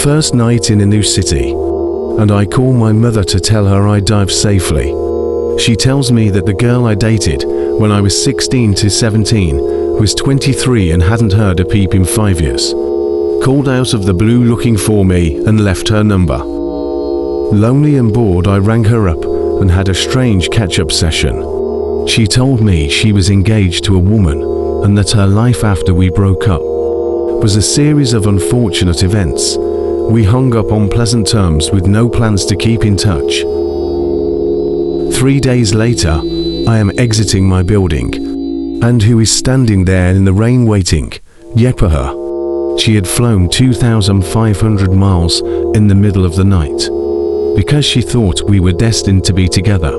first night in a new city, and I call my mother to tell her I dived safely. She tells me that the girl I dated when I was 16 to 17 was 23 and hadn't heard a peep in 5 years. Called out of the blue looking for me and left her number. Lonely and bored, I rang her up and had a strange catch-up session. She told me she was engaged to a woman and that her life after we broke up was a series of unfortunate events. We hung up on pleasant terms with no plans to keep in touch. 3 days later, I am exiting my building, and who is standing there in the rain waiting? Yepaher. She had flown 2,500 miles in the middle of the night because she thought we were destined to be together.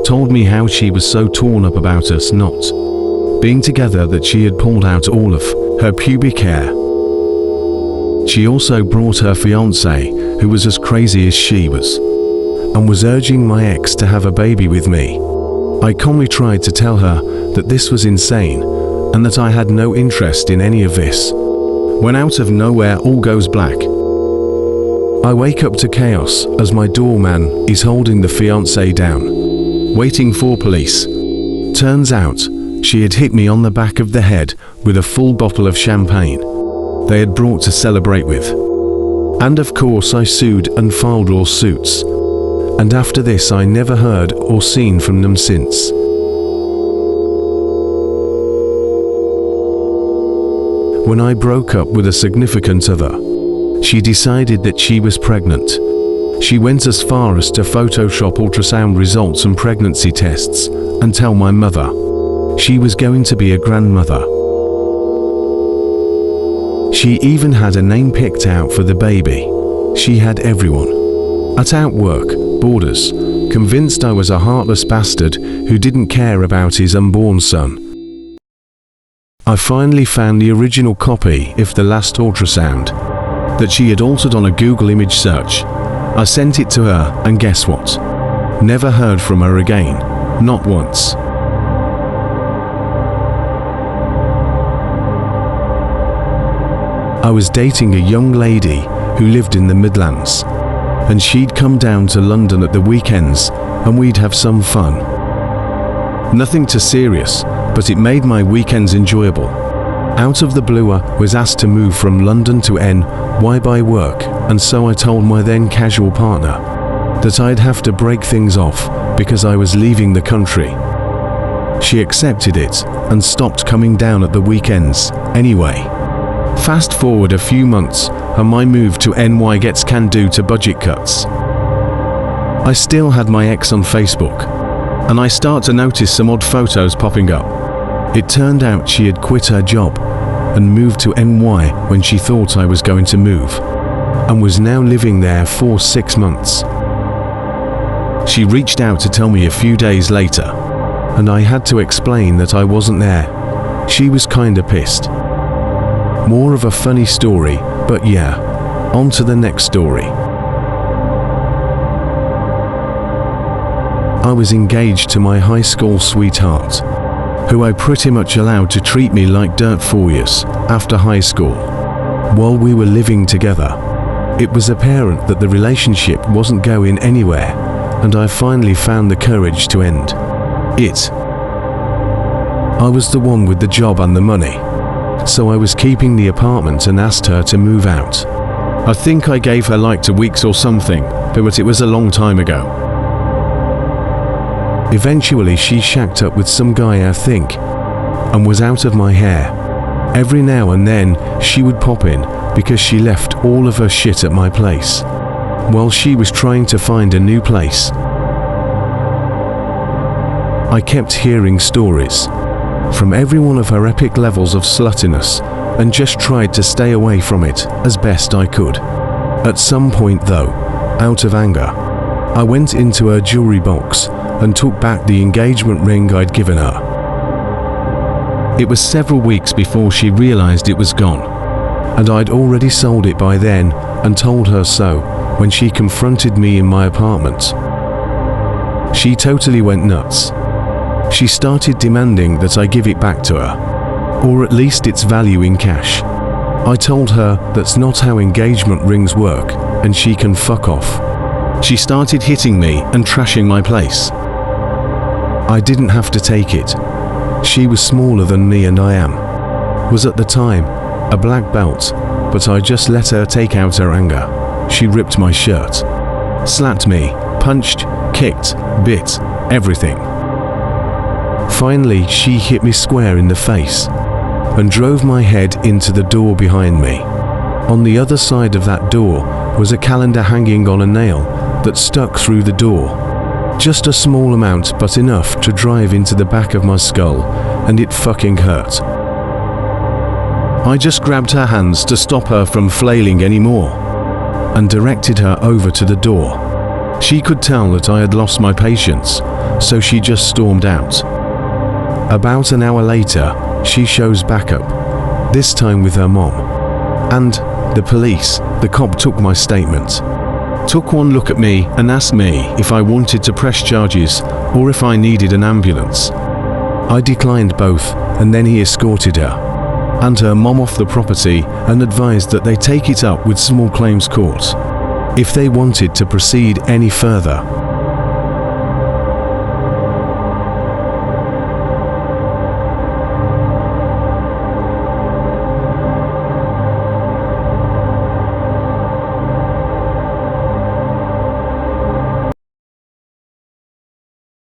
Told me how she was so torn up about us not being together that she had pulled out all of her pubic hair. She also brought her fiancé, who was as crazy as she was, and was urging my ex to have a baby with me. I calmly tried to tell her that this was insane and that I had no interest in any of this. When out of nowhere all goes black. I wake up to chaos as my doorman is holding the fiancé down, waiting for police. Turns out she had hit me on the back of the head with a full bottle of champagne they had brought to celebrate with. And of course I sued and filed lawsuits. And after this I never heard or seen from them since. When I broke up with a significant other, she decided that she was pregnant. She went as far as to Photoshop ultrasound results and pregnancy tests and tell my mother she was going to be a grandmother. She even had a name picked out for the baby. She had everyone at outwork, borders, convinced I was a heartless bastard who didn't care about his unborn son. I finally found the original copy of the last ultrasound that she had altered on a Google image search. I sent it to her, and guess what? Never heard from her again, not once. I was dating a young lady who lived in the Midlands, and she'd come down to London at the weekends and we'd have some fun. Nothing too serious, but it made my weekends enjoyable. Out of the blue I was asked to move from London to NY by work, and so I told my then casual partner that I'd have to break things off because I was leaving the country. She accepted it and stopped coming down at the weekends anyway. Fast forward a few months and my move to NY gets canned due to budget cuts. I still had my ex on Facebook, and I start to notice some odd photos popping up. It turned out she had quit her job and moved to NY when she thought I was going to move, and was now living there for 6 months. She reached out to tell me a few days later, and I had to explain that I wasn't there. She was kinda pissed. More of a funny story, but yeah, on to the next story. I was engaged to my high school sweetheart, who I pretty much allowed to treat me like dirt 4 years after high school. While we were living together, it was apparent that the relationship wasn't going anywhere, and I finally found the courage to end it. I was the one with the job and the money, so I was keeping the apartment and asked her to move out. I think I gave her like 2 weeks or something, but it was a long time ago. Eventually she shacked up with some guy, I think, and was out of my hair. Every now and then she would pop in because she left all of her shit at my place while she was trying to find a new place. I kept hearing stories from every one of her epic levels of sluttiness and just tried to stay away from it as best I could. At some point though, out of anger, I went into her jewelry box and took back the engagement ring I'd given her. It was several weeks before she realized it was gone, and I'd already sold it by then and told her so when she confronted me in my apartment. She totally went nuts. She started demanding that I give it back to her, or at least its value in cash. I told her that's not how engagement rings work and she can fuck off. She started hitting me and trashing my place. I didn't have to take it. She was smaller than me and I was at the time a black belt, but I just let her take out her anger. She ripped my shirt, slapped me, punched, kicked, bit, everything. Finally, she hit me square in the face and drove my head into the door behind me. On the other side of that door was a calendar hanging on a nail that stuck through the door. Just a small amount, but enough to drive into the back of my skull, and it fucking hurt. I just grabbed her hands to stop her from flailing anymore and directed her over to the door. She could tell that I had lost my patience, so she just stormed out. About an hour later, she shows back up, this time with her mom. And the police, the cop took my statement, took one look at me and asked me if I wanted to press charges or if I needed an ambulance. I declined both, and then he escorted her and her mom off the property and advised that they take it up with small claims court if they wanted to proceed any further.